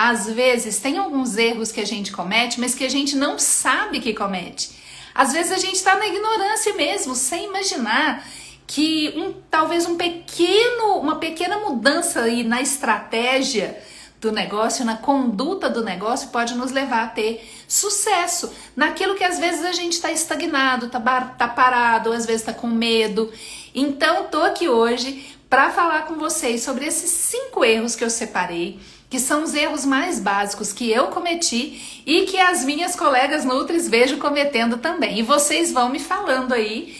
às vezes tem alguns erros que a gente comete, mas que a gente não sabe que comete. Às vezes a gente está na ignorância mesmo, sem imaginar que talvez uma pequena mudança aí na estratégia do negócio, na conduta do negócio, pode nos levar a ter sucesso naquilo que às vezes a gente está estagnado, tá parado, ou às vezes está com medo. Então, tô aqui hoje para falar com vocês sobre esses 5 erros que eu separei, que são os erros mais básicos que eu cometi e que as minhas colegas Nutris vejo cometendo também. E vocês vão me falando aí,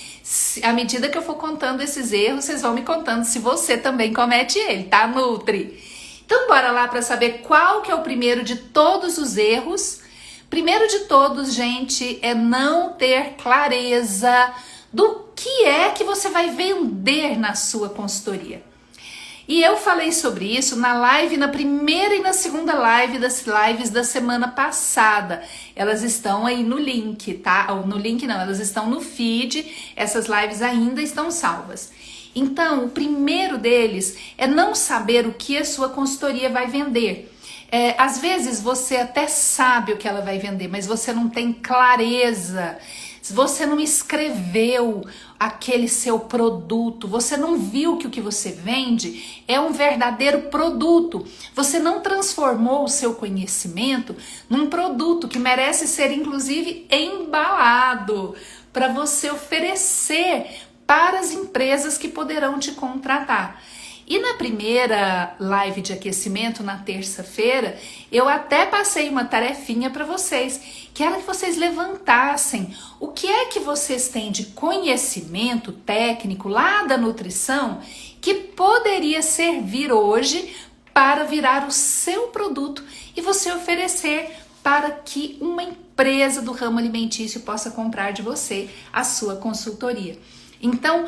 à medida que eu for contando esses erros, vocês vão me contando se você também comete ele, tá, Nutri? Então bora lá para saber qual que é o primeiro de todos os erros. Primeiro de todos, gente, é não ter clareza do que é que você vai vender na sua consultoria. E eu falei sobre isso na primeira e na segunda live das lives da semana passada. Elas estão aí no link, tá? Ou no link não, elas estão no feed, essas lives ainda estão salvas. Então, o primeiro deles é não saber o que a sua consultoria vai vender. Às vezes você até sabe o que ela vai vender, mas você não tem clareza. Você não escreveu aquele seu produto, você não viu que o que você vende é um verdadeiro produto. Você não transformou o seu conhecimento num produto que merece ser, inclusive, embalado para você oferecer para as empresas que poderão te contratar. E na primeira live de aquecimento, na terça-feira, eu até passei uma tarefinha para vocês, que era que vocês levantassem o que é que vocês têm de conhecimento técnico lá da nutrição que poderia servir hoje para virar o seu produto e você oferecer para que uma empresa do ramo alimentício possa comprar de você a sua consultoria. Então,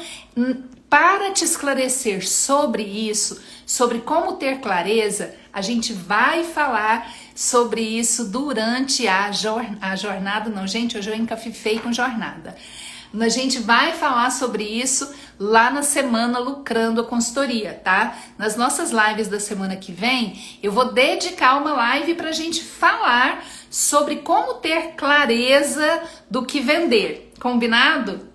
para te esclarecer sobre isso, sobre como ter clareza, a gente vai falar sobre isso durante a jornada. Não, gente, hoje eu encafifei com jornada. A gente vai falar sobre isso lá na semana Lucrando a Consultoria, tá? Nas nossas lives da semana que vem, eu vou dedicar uma live para a gente falar sobre como ter clareza do que vender. Combinado?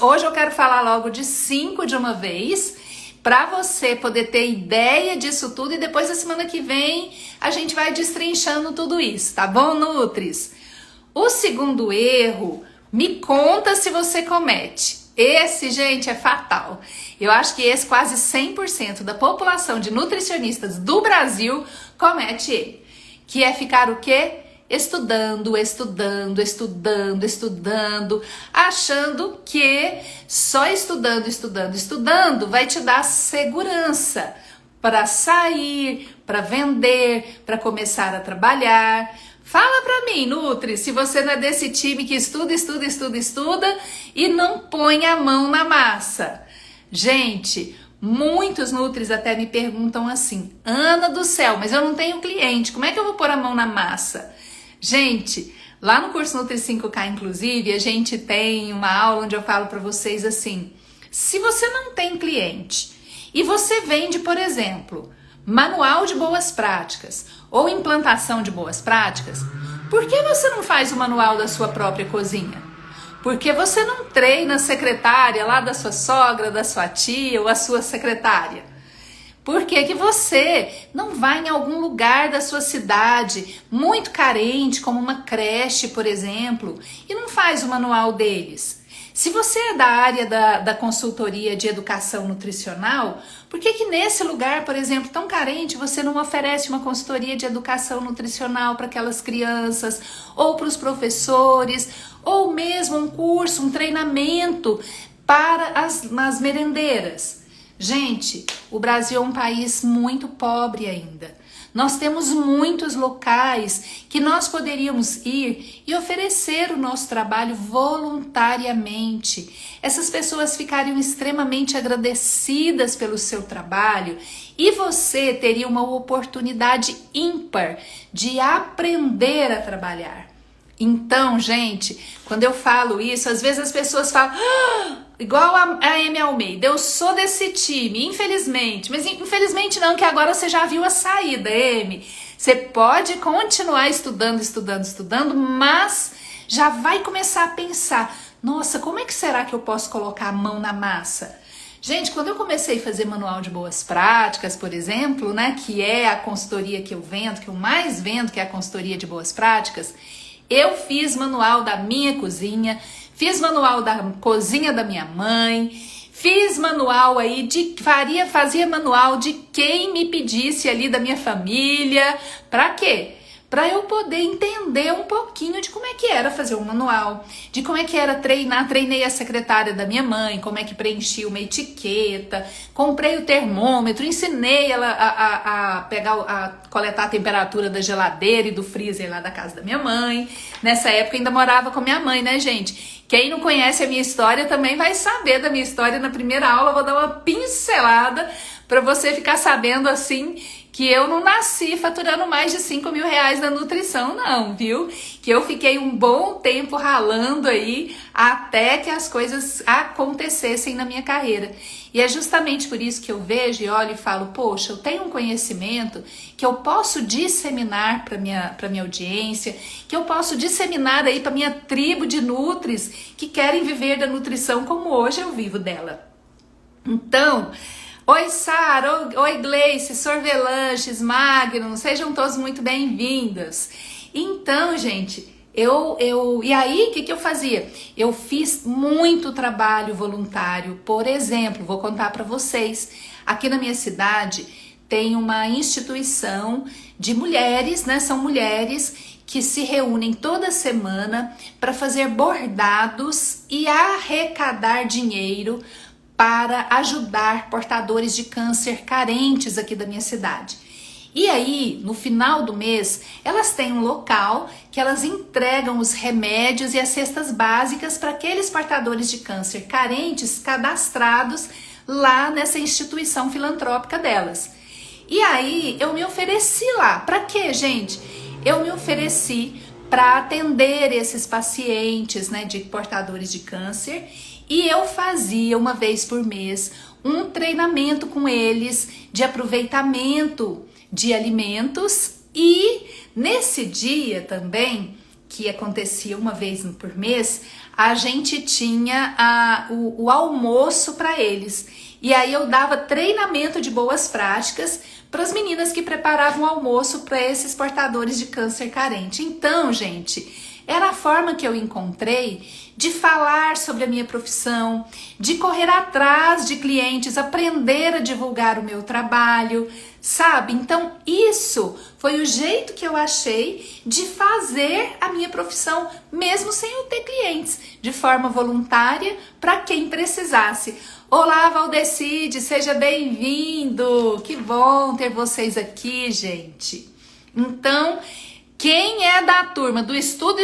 Hoje eu quero falar logo de 5 de uma vez, para você poder ter ideia disso tudo, e depois da semana que vem a gente vai destrinchando tudo isso, tá bom, Nutris? O segundo erro, me conta se você comete. Esse, gente, é fatal. Eu acho que esse quase 100% da população de nutricionistas do Brasil comete ele, que é ficar o quê? Estudando, achando que só estudando vai te dar segurança para sair, para vender, para começar a trabalhar. Fala pra mim, Nutri, se você não é desse time que estuda e não põe a mão na massa. Gente, muitos Nutris até me perguntam assim: Ana do céu, mas eu não tenho cliente, como é que eu vou pôr a mão na massa? Gente, lá no curso Nutri 5K, inclusive, a gente tem uma aula onde eu falo para vocês assim: se você não tem cliente e você vende, por exemplo, manual de boas práticas ou implantação de boas práticas, por que você não faz o manual da sua própria cozinha? Por que você não treina a secretária lá da sua sogra, da sua tia ou a sua secretária? Por que você não vai em algum lugar da sua cidade muito carente, como uma creche, por exemplo, e não faz o manual deles? Se você é da área da consultoria de educação nutricional, por que nesse lugar, por exemplo, tão carente, você não oferece uma consultoria de educação nutricional para aquelas crianças, ou para os professores, ou mesmo um curso, um treinamento para as merendeiras? Gente, o Brasil é um país muito pobre ainda. Nós temos muitos locais que nós poderíamos ir e oferecer o nosso trabalho voluntariamente. Essas pessoas ficariam extremamente agradecidas pelo seu trabalho e você teria uma oportunidade ímpar de aprender a trabalhar. Então, gente, quando eu falo isso, às vezes as pessoas falam: igual a Amy Almeida, eu sou desse time, infelizmente. Mas infelizmente não, que agora você já viu a saída, Amy. Você pode continuar estudando, mas já vai começar a pensar, nossa, como é que será que eu posso colocar a mão na massa? Gente, quando eu comecei a fazer manual de boas práticas, por exemplo, né, que é a consultoria que eu vendo, que eu mais vendo, que é a consultoria de boas práticas, eu fiz manual da minha cozinha, fiz manual da cozinha da minha mãe, fiz manual aí fazia manual de quem me pedisse ali da minha família. Pra quê? Para eu poder entender um pouquinho de como é que era fazer um manual, de como é que era treinar. Treinei a secretária da minha mãe, como é que preenchia uma etiqueta, comprei o termômetro, ensinei ela a coletar a temperatura da geladeira e do freezer lá da casa da minha mãe. Nessa época ainda morava com minha mãe, né, gente? Quem não conhece a minha história também vai saber da minha história. Na primeira aula eu vou dar uma pincelada para você ficar sabendo assim que eu não nasci faturando mais de 5 mil reais na nutrição, não, viu? Que eu fiquei um bom tempo ralando aí até que as coisas acontecessem na minha carreira. E é justamente por isso que eu vejo e olho e falo, poxa, eu tenho um conhecimento que eu posso disseminar para minha audiência, que eu posso disseminar aí para minha tribo de nutris que querem viver da nutrição como hoje eu vivo dela. Então, oi Sara, oi Gleice, Sorvelanches, Magnum, sejam todos muito bem-vindos. Então, gente, e aí o que eu fazia? Eu fiz muito trabalho voluntário, por exemplo, vou contar para vocês, aqui na minha cidade tem uma instituição de mulheres, né? São mulheres que se reúnem toda semana para fazer bordados e arrecadar dinheiro para ajudar portadores de câncer carentes aqui da minha cidade. E aí, no final do mês, elas têm um local que elas entregam os remédios e as cestas básicas para aqueles portadores de câncer carentes cadastrados lá nessa instituição filantrópica delas. E aí, eu me ofereci lá. Para quê, gente? Eu me ofereci para atender esses pacientes, né, de portadores de câncer. E eu fazia uma vez por mês um treinamento com eles de aproveitamento de alimentos e nesse dia também, que acontecia uma vez por mês, a gente tinha o almoço para eles. E aí eu dava treinamento de boas práticas para as meninas que preparavam o almoço para esses portadores de câncer carente. Então, gente, era a forma que eu encontrei de falar sobre a minha profissão, de correr atrás de clientes, aprender a divulgar o meu trabalho, sabe? Então isso foi o jeito que eu achei de fazer a minha profissão, mesmo sem eu ter clientes, de forma voluntária, para quem precisasse. Olá, Valdecide, seja bem-vindo! Que bom ter vocês aqui, gente! Então, quem é da turma do estudo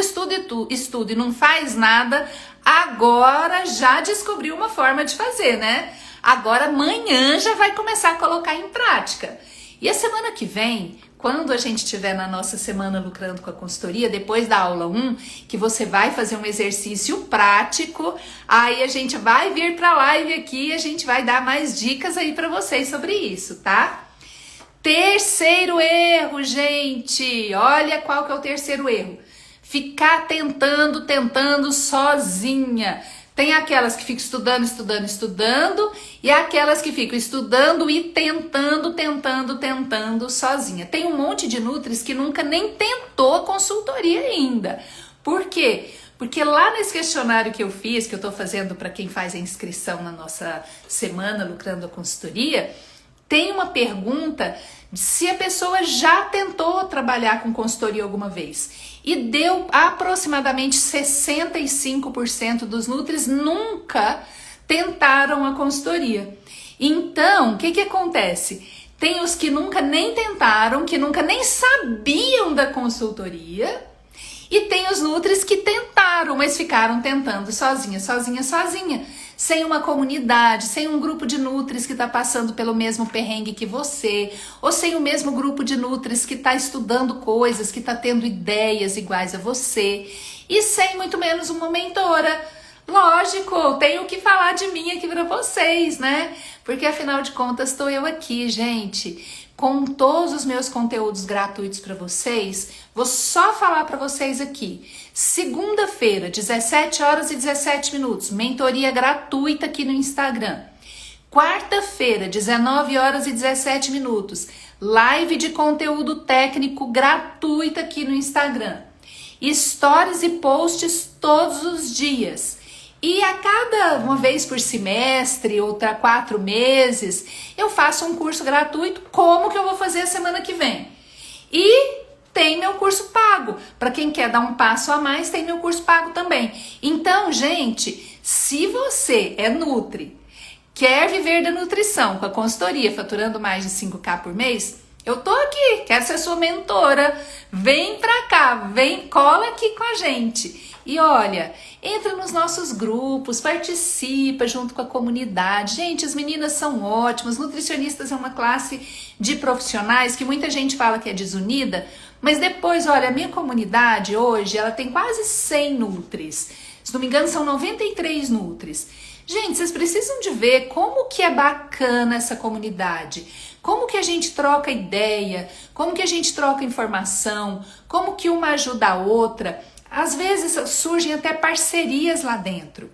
e não faz nada, agora já descobriu uma forma de fazer, né? Agora amanhã já vai começar a colocar em prática. E a semana que vem, quando a gente estiver na nossa semana lucrando com a consultoria, depois da aula 1, que você vai fazer um exercício prático, aí a gente vai vir para a live aqui e a gente vai dar mais dicas aí para vocês sobre isso, tá? Terceiro erro, gente, olha qual que é o terceiro erro. Ficar tentando sozinha. Tem aquelas que ficam estudando e aquelas que ficam estudando e tentando sozinha. Tem um monte de nutris que nunca nem tentou consultoria ainda. Por quê? Porque lá nesse questionário que eu fiz, que eu tô fazendo para quem faz a inscrição na nossa semana Lucrando a Consultoria, tem uma pergunta de se a pessoa já tentou trabalhar com consultoria alguma vez. E deu aproximadamente 65% dos nutris nunca tentaram a consultoria. Então, o que acontece? Tem os que nunca nem tentaram, que nunca nem sabiam da consultoria, e tem os nutris que tentaram, mas ficaram tentando sozinha, sem uma comunidade, sem um grupo de nutris que está passando pelo mesmo perrengue que você, ou sem o mesmo grupo de nutris que está estudando coisas, que está tendo ideias iguais a você, e sem muito menos uma mentora Lógico, eu tenho que falar de mim aqui para vocês, né? Porque afinal de contas estou eu aqui, gente, com todos os meus conteúdos gratuitos para vocês. Vou só falar para vocês aqui. Segunda-feira, 17 horas e 17 minutos, mentoria gratuita aqui no Instagram. Quarta-feira, 19 horas e 17 minutos, live de conteúdo técnico gratuita aqui no Instagram. Stories e posts todos os dias. E a cada uma vez por semestre, outra 4 meses, eu faço um curso gratuito, como que eu vou fazer a semana que vem. E tem meu curso pago. Para quem quer dar um passo a mais, tem meu curso pago também. Então, gente, se você é Nutri, quer viver da nutrição com a consultoria, faturando mais de 5K por mês, eu tô aqui, quero ser sua mentora. Vem pra cá, vem, cola aqui com a gente. E olha, entra nos nossos grupos, participa junto com a comunidade. Gente, as meninas são ótimas, nutricionistas é uma classe de profissionais que muita gente fala que é desunida, mas depois, olha, a minha comunidade hoje, ela tem quase 100 nutris. Se não me engano, são 93 nutris. Gente, vocês precisam de ver como que é bacana essa comunidade, como que a gente troca ideia, como que a gente troca informação, como que uma ajuda a outra. Às vezes surgem até parcerias lá dentro.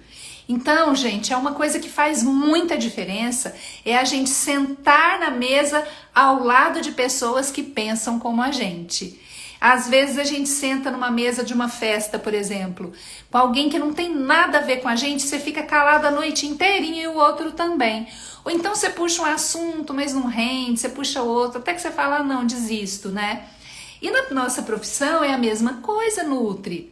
Então, gente, é uma coisa que faz muita diferença, é a gente sentar na mesa ao lado de pessoas que pensam como a gente. Às vezes a gente senta numa mesa de uma festa, por exemplo, com alguém que não tem nada a ver com a gente, você fica calado a noite inteirinha e o outro também. Ou então você puxa um assunto, mas não rende, você puxa outro, até que você fala, ah, não, desisto, né? E na nossa profissão é a mesma coisa, Nutri.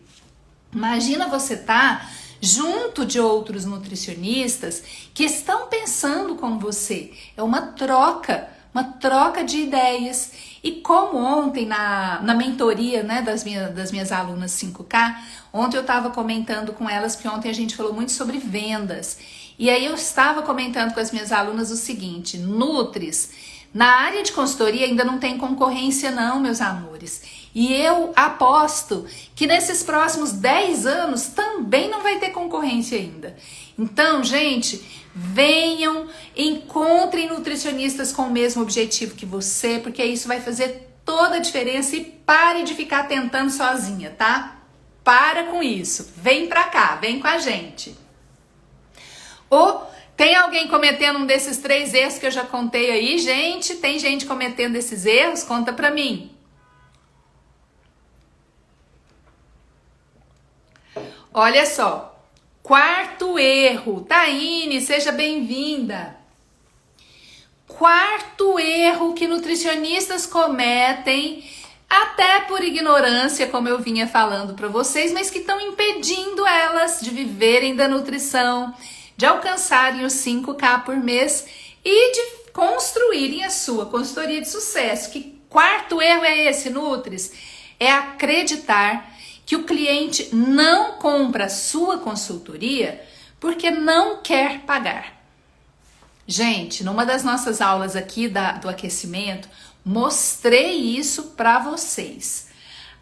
Imagina você estar junto de outros nutricionistas que estão pensando como você. É uma troca de ideias. E como ontem na mentoria, né, das minhas alunas 5K, ontem eu estava comentando com elas, porque ontem a gente falou muito sobre vendas. E aí eu estava comentando com as minhas alunas o seguinte: Nutris, na área de consultoria ainda não tem concorrência não, meus amores. E eu aposto que nesses próximos 10 anos também não vai ter concorrência ainda. Então, gente, venham, encontrem nutricionistas com o mesmo objetivo que você, porque isso vai fazer toda a diferença. E pare de ficar tentando sozinha, tá? Para com isso. Vem pra cá, vem com a gente. Ou tem alguém cometendo um desses 3 erros que eu já contei aí, gente? Tem gente cometendo esses erros? Conta pra mim. Olha só, 4º erro. Taine, seja bem-vinda. 4º erro que nutricionistas cometem, até por ignorância, como eu vinha falando para vocês, mas que estão impedindo elas de viverem da nutrição, de alcançarem os 5K por mês e de construírem a sua consultoria de sucesso. Que 4º erro é esse, Nutris? É acreditar que o cliente não compra a sua consultoria porque não quer pagar. Gente, numa das nossas aulas aqui do aquecimento, mostrei isso para vocês.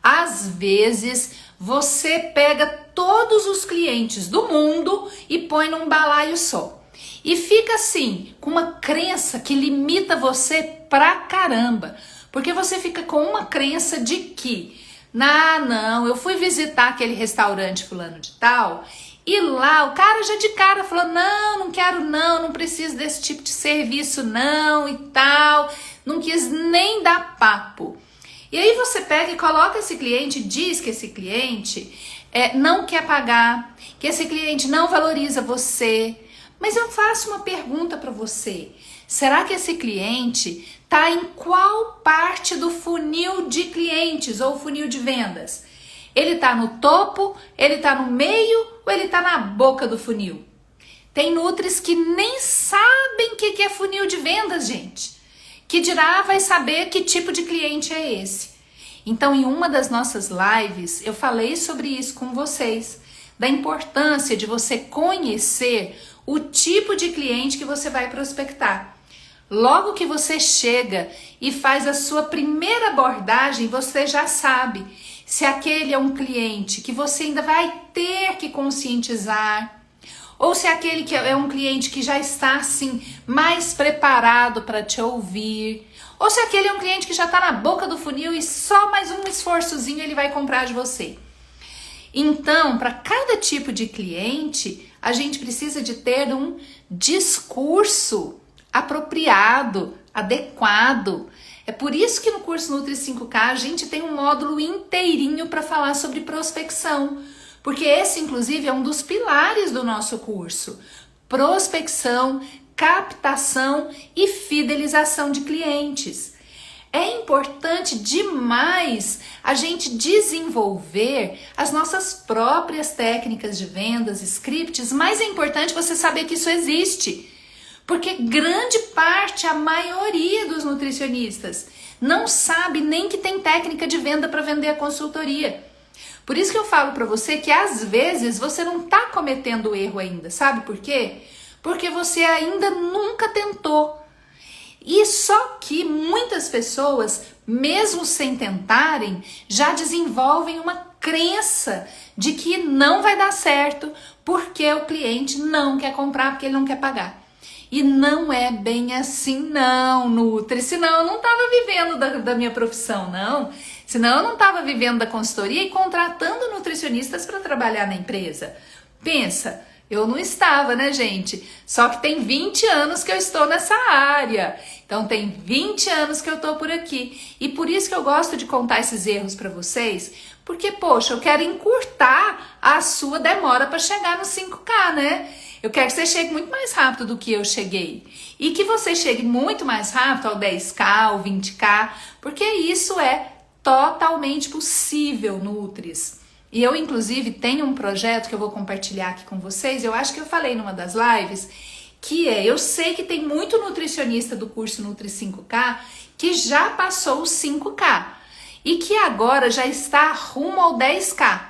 Às vezes, você pega todos os clientes do mundo e põe num balaio só. E fica assim, com uma crença que limita você pra caramba. Porque você fica com uma crença de que, não, eu fui visitar aquele restaurante fulano de tal, e lá o cara já de cara falou, não quero não preciso desse tipo de serviço não e tal, não quis nem dar papo. E aí você pega e coloca esse cliente, diz que esse cliente não quer pagar, que esse cliente não valoriza você. Mas eu faço uma pergunta para você, será que esse cliente está em qual parte do funil de clientes ou funil de vendas? Ele está no topo, ele está no meio ou ele está na boca do funil? Tem nutris que nem sabem o que é funil de vendas, gente. Que dirá vai saber que tipo de cliente é esse. Então, em uma das nossas lives, eu falei sobre isso com vocês, da importância de você conhecer o tipo de cliente que você vai prospectar. Logo que você chega e faz a sua primeira abordagem, você já sabe se aquele é um cliente que você ainda vai ter que conscientizar, Ou se é aquele que é um cliente que já está assim mais preparado para te ouvir. Ou se aquele é um cliente que já está na boca do funil e só mais um esforçozinho ele vai comprar de você. Então, para cada tipo de cliente, a gente precisa de ter um discurso apropriado, adequado. É por isso que no curso Nutri 5K a gente tem um módulo inteirinho para falar sobre prospecção. Porque esse, inclusive, é um dos pilares do nosso curso. Prospecção, captação e fidelização de clientes. É importante demais a gente desenvolver as nossas próprias técnicas de vendas, scripts, mas é importante você saber que isso existe. Porque grande parte, a maioria dos nutricionistas não sabe nem que tem técnica de venda para vender a consultoria. Por isso que eu falo para você que às vezes você não está cometendo erro ainda. Sabe por quê? Porque você ainda nunca tentou. E só que muitas pessoas, mesmo sem tentarem, já desenvolvem uma crença de que não vai dar certo porque o cliente não quer comprar, porque ele não quer pagar. E não é bem assim não, Nutri, senão eu não estava vivendo da minha profissão, não. Senão eu não estava vivendo da consultoria e contratando nutricionistas para trabalhar na empresa. Pensa, eu não estava, né, gente? Só que tem 20 anos que eu estou nessa área. Então tem 20 anos que eu estou por aqui. E por isso que eu gosto de contar esses erros para vocês, porque, poxa, eu quero encurtar a sua demora para chegar no 5K, né? Eu quero que você chegue muito mais rápido do que eu cheguei. E que você chegue muito mais rápido ao 10K, ao 20K, porque isso é totalmente possível, Nutris. E eu, inclusive, tenho um projeto que eu vou compartilhar aqui com vocês. Eu acho que eu falei numa das lives, que eu sei que tem muito nutricionista do curso Nutri 5K que já passou o 5K e que agora já está rumo ao 10K.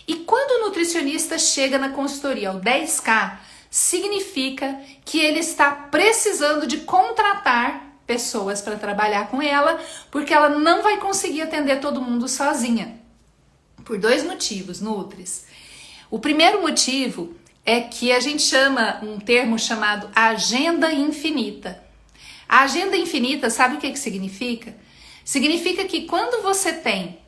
E quando o nutricionista chega na consultoria ao 10K, significa que ele está precisando de contratar pessoas para trabalhar com ela, porque ela não vai conseguir atender todo mundo sozinha. Por 2 motivos, Nutris. O primeiro motivo é que a gente chama um termo chamado agenda infinita. A agenda infinita, sabe o que significa? Significa que quando você tem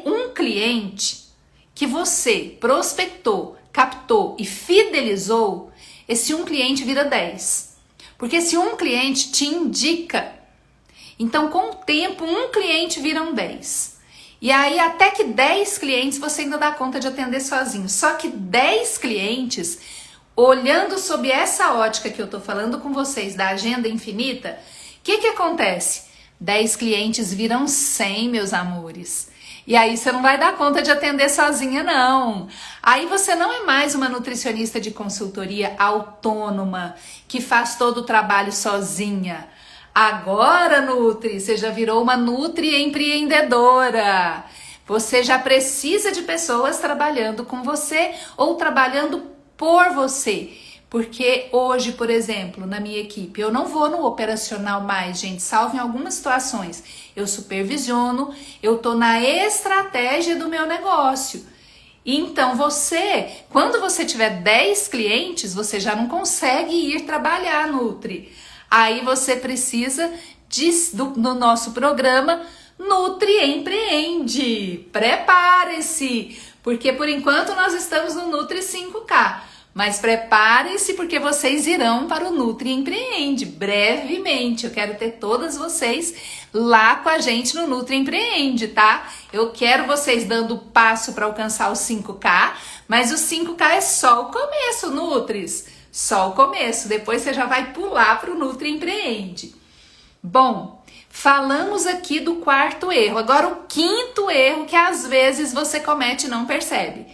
um cliente que você prospectou, captou e fidelizou, esse um cliente vira 10. Porque esse um cliente te indica. Então, com o tempo, um cliente vira um 10. E aí, até que 10 clientes você ainda dá conta de atender sozinho. Só que 10 clientes, olhando sob essa ótica que eu tô falando com vocês, da agenda infinita, o que acontece? 10 clientes viram 100, meus amores. E aí você não vai dar conta de atender sozinha, não. Aí você não é mais uma nutricionista de consultoria autônoma, que faz todo o trabalho sozinha. Agora, Nutri, você já virou uma Nutri empreendedora. Você já precisa de pessoas trabalhando com você ou trabalhando por você. Porque hoje, por exemplo, na minha equipe, eu não vou no operacional mais, gente, salvo em algumas situações. Eu supervisiono, eu tô na estratégia do meu negócio. Então quando você tiver 10 clientes, você já não consegue ir trabalhar, Nutri. Aí você precisa do nosso programa Nutri Empreende. Prepare-se, porque por enquanto nós estamos no Nutri 5K. Mas preparem-se porque vocês irão para o Nutri Empreende brevemente. Eu quero ter todas vocês lá com a gente no Nutri Empreende, tá? Eu quero vocês dando passo para alcançar o 5K, mas o 5K é só o começo, Nutris. Só o começo, depois você já vai pular para o Nutri Empreende. Bom, falamos aqui do 4º erro. Agora o 5º erro que às vezes você comete e não percebe.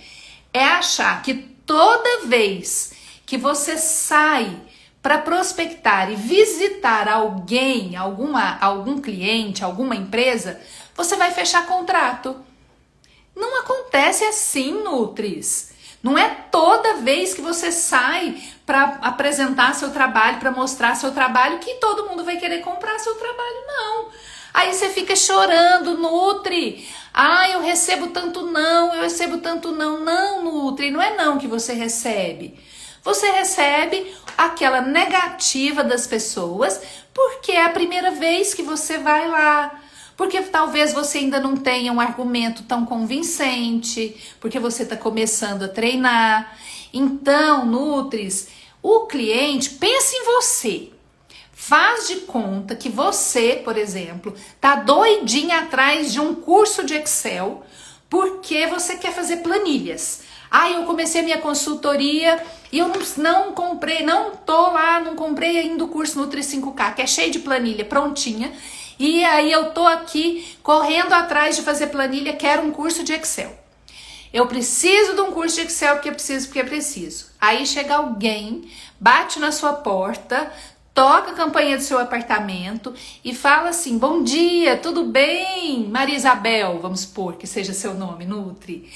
É achar que toda vez que você sai para prospectar e visitar alguém, algum cliente, alguma empresa, você vai fechar contrato. Não acontece assim, Nutris. Não é toda vez que você sai para apresentar seu trabalho, para mostrar seu trabalho, que todo mundo vai querer comprar seu trabalho, não. Aí você fica chorando, Nutri. Ah, eu recebo tanto não, eu recebo tanto não. Não, Nutri, não é não que você recebe. Você recebe aquela negativa das pessoas porque é a primeira vez que você vai lá. Porque talvez você ainda não tenha um argumento tão convincente, porque você está começando a treinar. Então, Nutris, o cliente pensa em você. Faz de conta que você, por exemplo, tá doidinha atrás de um curso de Excel porque você quer fazer planilhas. Eu comecei a minha consultoria e eu não comprei, não comprei ainda o curso Nutri 5K, que é cheio de planilha prontinha. E aí eu tô aqui correndo atrás de fazer planilha, quero um curso de Excel. Eu preciso de um curso de Excel porque é preciso. Aí chega alguém, bate na sua porta, toca a campainha do seu apartamento e fala assim: bom dia, tudo bem? Maria Isabel, vamos supor que seja seu nome, Nutri.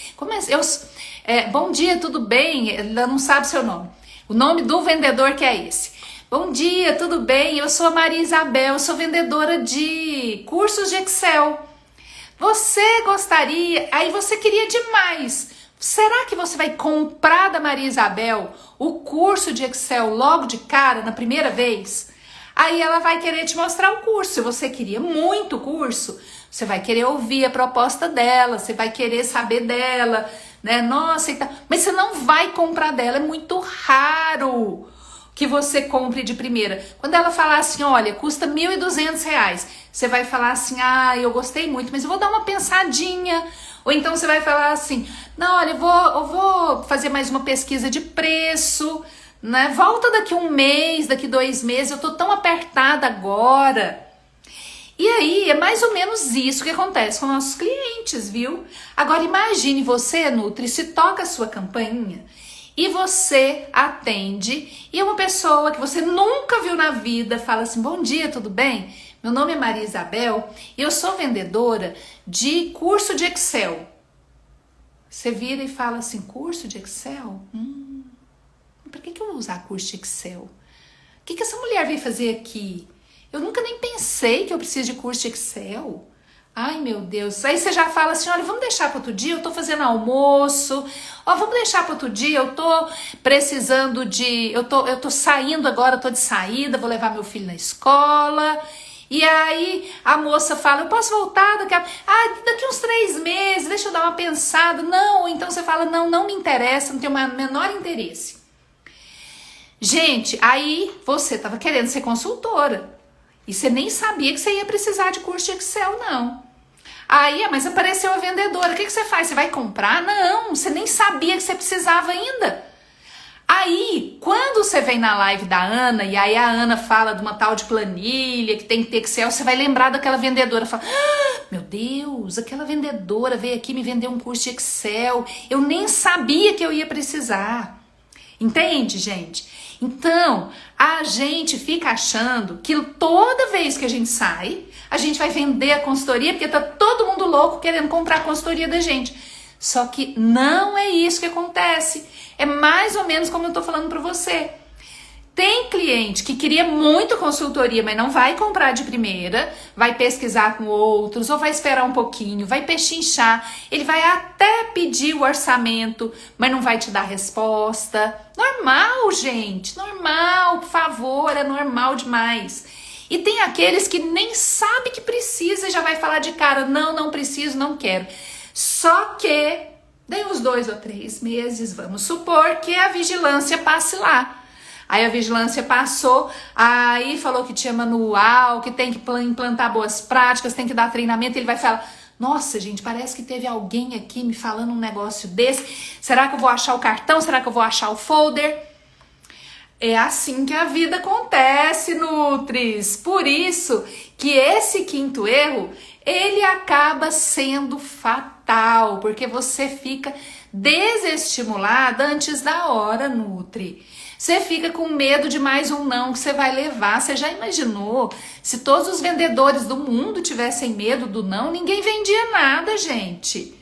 Bom dia, tudo bem? Ela não sabe seu nome. O nome do vendedor que é esse. Bom dia, tudo bem? Eu sou a Maria Isabel, eu sou vendedora de cursos de Excel. Você gostaria, aí você queria demais. Será que você vai comprar da Maria Isabel o curso de Excel logo de cara, na primeira vez? Aí ela vai querer te mostrar o curso. Se você queria muito o curso, você vai querer ouvir a proposta dela, você vai querer saber dela, né? Nossa, então, mas você não vai comprar dela, é muito raro que você compre de primeira. Quando ela falar assim, olha, custa R$1.200, você vai falar assim, eu gostei muito, mas eu vou dar uma pensadinha. Ou então você vai falar assim, não, olha, eu vou fazer mais uma pesquisa de preço, né? Volta daqui um mês, daqui 2 meses, eu tô tão apertada agora. E aí, é mais ou menos isso que acontece com nossos clientes, viu? Agora imagine você, Nutri, se toca a sua campainha e você atende e uma pessoa que você nunca viu na vida fala assim, bom dia, tudo bem? Meu nome é Maria Isabel e eu sou vendedora de curso de Excel. Você vira e fala assim, curso de Excel? Pra que eu vou usar curso de Excel? O que essa mulher veio fazer aqui? Eu nunca nem pensei que eu preciso de curso de Excel. Ai, meu Deus. Aí você já fala assim, olha, vamos deixar para outro dia, eu tô fazendo almoço. Vamos deixar para outro dia, eu tô precisando de... Eu tô saindo agora, tô de saída, vou levar meu filho na escola. E aí a moça fala, eu posso voltar daqui uns 3 meses, deixa eu dar uma pensada. Não, então você fala, não me interessa, não tenho o menor interesse. Gente, aí você tava querendo ser consultora. E você nem sabia que você ia precisar de curso de Excel, não. Aí, mas apareceu a vendedora, o que você faz? Você vai comprar? Não, você nem sabia que você precisava ainda. Aí, quando você vem na live da Ana, e aí a Ana fala de uma tal de planilha, que tem que ter Excel, você vai lembrar daquela vendedora, fala, meu Deus, aquela vendedora veio aqui me vender um curso de Excel, eu nem sabia que eu ia precisar. Entende, gente? Então, a gente fica achando que toda vez que a gente sai, a gente vai vender a consultoria, porque tá todo mundo louco querendo comprar a consultoria da gente. Só que não é isso que acontece. É mais ou menos como eu tô falando pra você. Tem cliente que queria muito consultoria, mas não vai comprar de primeira, vai pesquisar com outros, ou vai esperar um pouquinho, vai pechinchar, ele vai até pedir o orçamento, mas não vai te dar resposta. Normal, gente, normal, por favor, é normal demais. E tem aqueles que nem sabe que precisa e já vai falar de cara, não preciso, não quero. Só que, daí uns 2 ou 3 meses, vamos supor que a vigilância passe lá. Aí a vigilância passou, aí falou que tinha manual, que tem que implantar boas práticas, tem que dar treinamento. Ele vai falar, nossa, gente, parece que teve alguém aqui me falando um negócio desse. Será que eu vou achar o cartão? Será que eu vou achar o folder? É assim que a vida acontece, Nutris. Por isso que esse 5º erro, ele acaba sendo fatal, porque você fica desestimulada antes da hora, Nutri. Você fica com medo de mais um não que você vai levar. Você já imaginou? Se todos os vendedores do mundo tivessem medo do não, ninguém vendia nada, gente.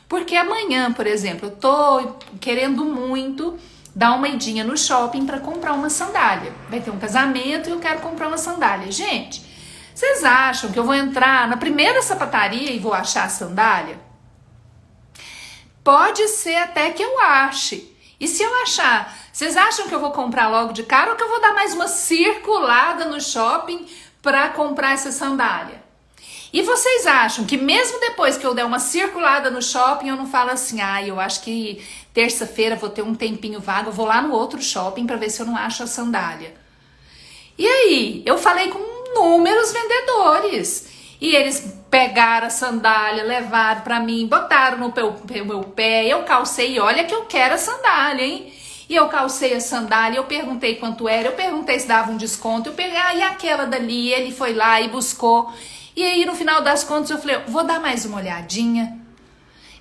Porque amanhã, por exemplo, eu tô querendo muito dar uma idinha no shopping para comprar uma sandália. Vai ter um casamento e eu quero comprar uma sandália. Gente, vocês acham que eu vou entrar na primeira sapataria e vou achar a sandália? Pode ser até que eu ache. E se eu achar, vocês acham que eu vou comprar logo de cara ou que eu vou dar mais uma circulada no shopping para comprar essa sandália? E vocês acham que mesmo depois que eu der uma circulada no shopping, eu não falo assim, eu acho que terça-feira vou ter um tempinho vago, eu vou lá no outro shopping para ver se eu não acho a sandália. E aí, eu falei com inúmeros vendedores e eles pegaram a sandália, levaram para mim, botaram no meu pé, eu calcei e olha que eu quero a sandália, hein? E eu calcei a sandália, eu perguntei quanto era, eu perguntei se dava um desconto, eu peguei, e aquela dali, ele foi lá e buscou. E aí, no final das contas, eu falei, vou dar mais uma olhadinha.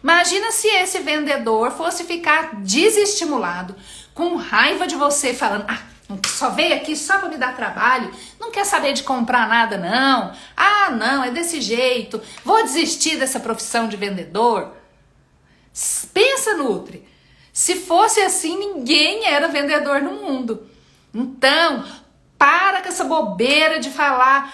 Imagina se esse vendedor fosse ficar desestimulado, com raiva de você, falando, só veio aqui só para me dar trabalho, não quer saber de comprar nada, não. Não, é desse jeito, vou desistir dessa profissão de vendedor. Pensa, Nutri, se fosse assim, ninguém era vendedor no mundo. Então, para com essa bobeira de falar,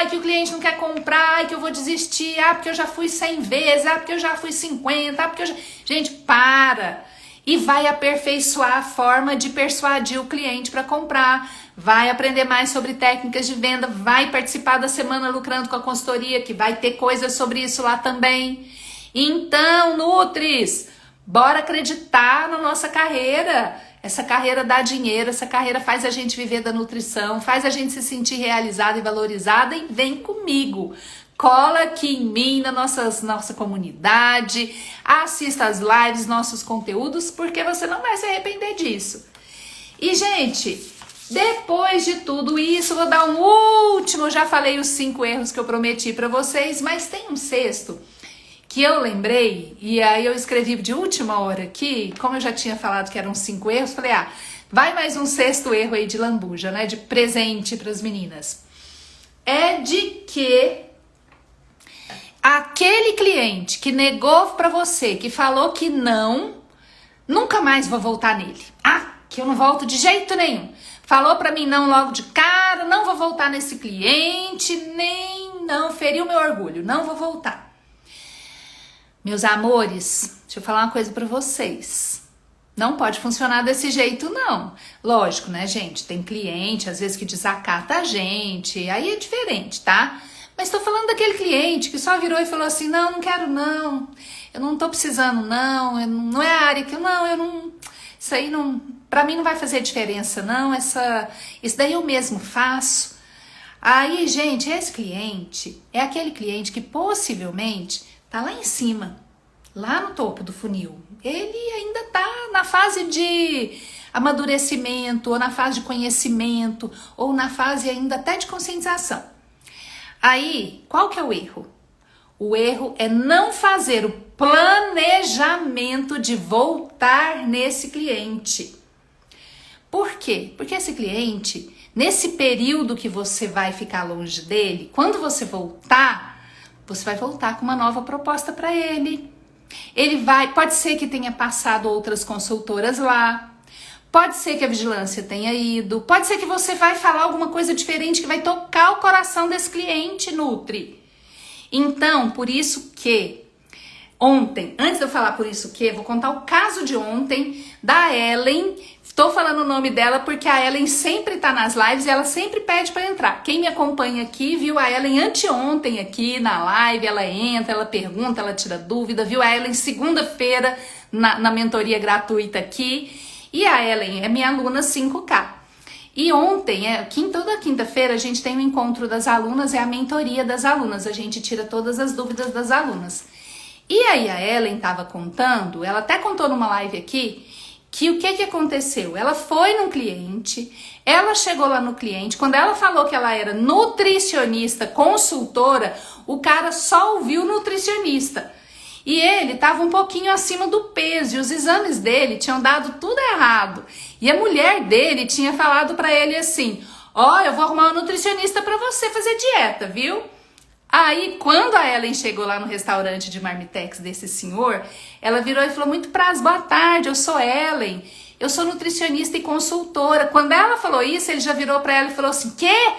que o cliente não quer comprar, que eu vou desistir, porque eu já fui 100 vezes, porque eu já fui 50, porque eu já... Gente, para! E vai aperfeiçoar a forma de persuadir o cliente para comprar, vai aprender mais sobre técnicas de venda, vai participar da Semana Lucrando com a Consultoria, que vai ter coisas sobre isso lá também. Então, Nutris, bora acreditar na nossa carreira. Essa carreira dá dinheiro, essa carreira faz a gente viver da nutrição, faz a gente se sentir realizada e valorizada, e vem comigo. Cola aqui em mim, na nossa comunidade, assista as lives, nossos conteúdos, porque você não vai se arrepender disso. E, gente, depois de tudo isso, vou dar um último, já falei os 5 erros que eu prometi para vocês, mas tem um sexto que eu lembrei, e aí eu escrevi de última hora aqui, como eu já tinha falado que eram 5 erros, falei, vai mais um 6º erro aí de lambuja, né, de presente para as meninas. É de que aquele cliente que negou para você, que falou que não, nunca mais vou voltar nele. Que eu não volto de jeito nenhum. Falou para mim não logo de cara, não vou voltar nesse cliente, nem não, feriu meu orgulho, não vou voltar. Meus amores, deixa eu falar uma coisa pra vocês. Não pode funcionar desse jeito, não. Lógico, né, gente? Tem cliente, às vezes, que desacata a gente. Aí é diferente, tá? Mas tô falando daquele cliente que só virou e falou assim, não quero não. Eu não tô precisando não. Não é a área que eu não... Isso aí não... Pra mim não vai fazer diferença, não. Isso daí eu mesmo faço. Aí, gente, esse cliente é aquele cliente que possivelmente tá lá em cima, lá no topo do funil. Ele ainda tá na fase de amadurecimento, ou na fase de conhecimento, ou na fase ainda até de conscientização. Aí, qual que é o erro? O erro é não fazer o planejamento de voltar nesse cliente. Por quê? Porque esse cliente, nesse período que você vai ficar longe dele, quando você voltar, você vai voltar com uma nova proposta para ele. Pode ser que tenha passado outras consultoras lá, pode ser que a vigilância tenha ido, pode ser que você vai falar alguma coisa diferente que vai tocar o coração desse cliente, Nutri. Então, por isso que ontem, antes de eu falar por isso que, vou contar o caso de ontem da Ellen. Tô falando o nome dela porque a Ellen sempre tá nas lives e ela sempre pede para entrar. Quem me acompanha aqui viu a Ellen anteontem aqui na live, ela entra, ela pergunta, ela tira dúvida, viu a Ellen segunda-feira na mentoria gratuita aqui. E a Ellen é minha aluna 5K. E ontem, toda quinta-feira, a gente tem um encontro das alunas, é a mentoria das alunas, a gente tira todas as dúvidas das alunas. E aí a Ellen tava contando, ela até contou numa live aqui, que o que aconteceu? Ela foi num cliente, ela chegou lá no cliente, quando ela falou que ela era nutricionista, consultora, o cara só ouviu nutricionista. E ele estava um pouquinho acima do peso, e os exames dele tinham dado tudo errado. E a mulher dele tinha falado para ele assim, eu vou arrumar um nutricionista para você fazer dieta, viu? Aí, quando a Ellen chegou lá no restaurante de marmitex desse senhor, ela virou e falou, muito prazer, boa tarde, eu sou Ellen, eu sou nutricionista e consultora. Quando ela falou isso, ele já virou para ela e falou assim, quê?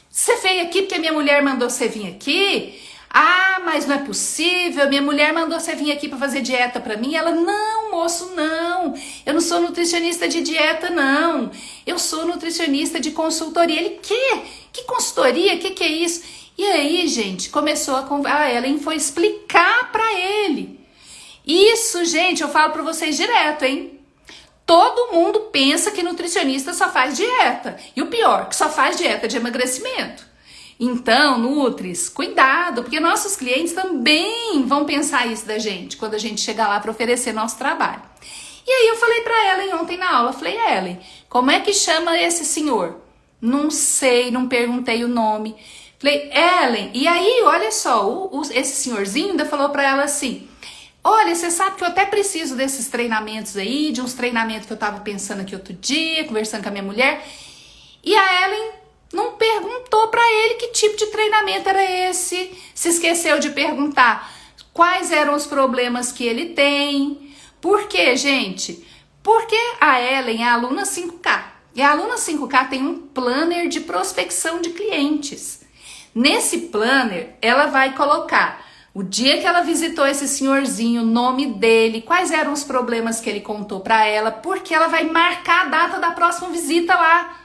Você veio aqui porque minha mulher mandou você vir aqui? Ah, mas não é possível, minha mulher mandou você vir aqui para fazer dieta para mim. Ela, não, moço, não, eu não sou nutricionista de dieta, não. Eu sou nutricionista de consultoria. Ele, quê? Que consultoria? Que é isso? E aí, gente, começou a Ellen foi explicar para ele. Isso, gente, eu falo para vocês direto, hein? Todo mundo pensa que nutricionista só faz dieta. E o pior, que só faz dieta de emagrecimento. Então, Nutris, cuidado, porque nossos clientes também vão pensar isso da gente quando a gente chegar lá para oferecer nosso trabalho. E aí eu falei para Ellen ontem na aula, falei, Ellen, como é que chama esse senhor? Não sei, não perguntei o nome. Falei, Ellen, e aí, olha só, esse senhorzinho ainda falou para ela assim, olha, você sabe que eu até preciso desses treinamentos aí, de uns treinamentos que eu tava pensando aqui outro dia, conversando com a minha mulher. E a Ellen não perguntou para ele que tipo de treinamento era esse, se esqueceu de perguntar quais eram os problemas que ele tem. Por quê, gente? Porque a Ellen é a aluna 5K. E a aluna 5K tem um planner de prospecção de clientes. Nesse planner, ela vai colocar o dia que ela visitou esse senhorzinho, o nome dele, quais eram os problemas que ele contou para ela, porque ela vai marcar a data da próxima visita lá.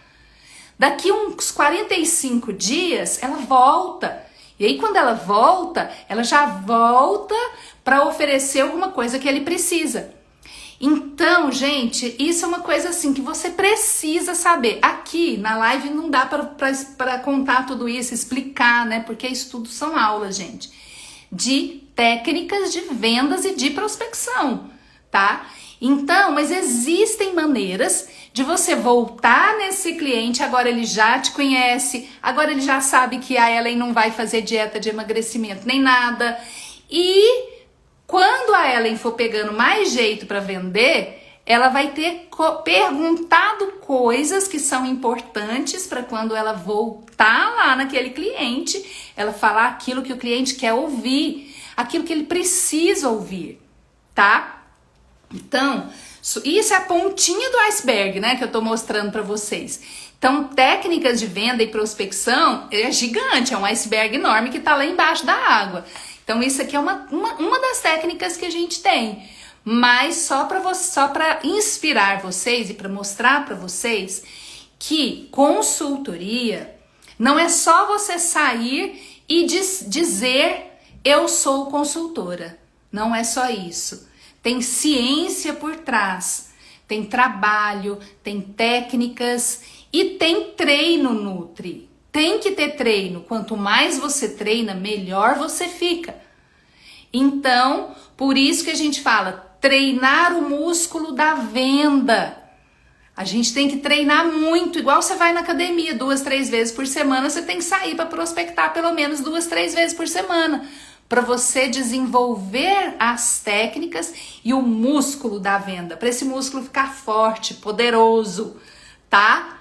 Daqui uns 45 dias, ela volta. E aí, quando ela volta, ela já volta para oferecer alguma coisa que ele precisa. Então, gente, isso é uma coisa assim que você precisa saber. Aqui na live não dá para contar tudo isso, explicar, né? Porque isso tudo são aulas, gente, de técnicas de vendas e de prospecção, tá? Então, mas existem maneiras de você voltar nesse cliente, agora ele já te conhece, agora ele já sabe que a Ellen não vai fazer dieta de emagrecimento nem nada. E quando a Ellen for pegando mais jeito para vender, ela vai ter perguntado coisas que são importantes para quando ela voltar lá naquele cliente, ela falar aquilo que o cliente quer ouvir, aquilo que ele precisa ouvir, tá? Então, isso é a pontinha do iceberg, né, que eu tô mostrando para vocês. Então, técnicas de venda e prospecção é gigante, é um iceberg enorme que tá lá embaixo da água. Então, isso aqui é uma das técnicas que a gente tem. Mas só para inspirar vocês e para mostrar para vocês que consultoria não é só você sair e dizer eu sou consultora. Não é só isso. Tem ciência por trás, tem trabalho, tem técnicas e tem treino, Nutri. Tem que ter treino. Quanto mais você treina, melhor você fica. Então, por isso que a gente fala treinar o músculo da venda. A gente tem que treinar muito, igual você vai na academia 2, 3 vezes por semana, você tem que sair para prospectar pelo menos 2, 3 vezes por semana, para você desenvolver as técnicas e o músculo da venda, para esse músculo ficar forte, poderoso, tá?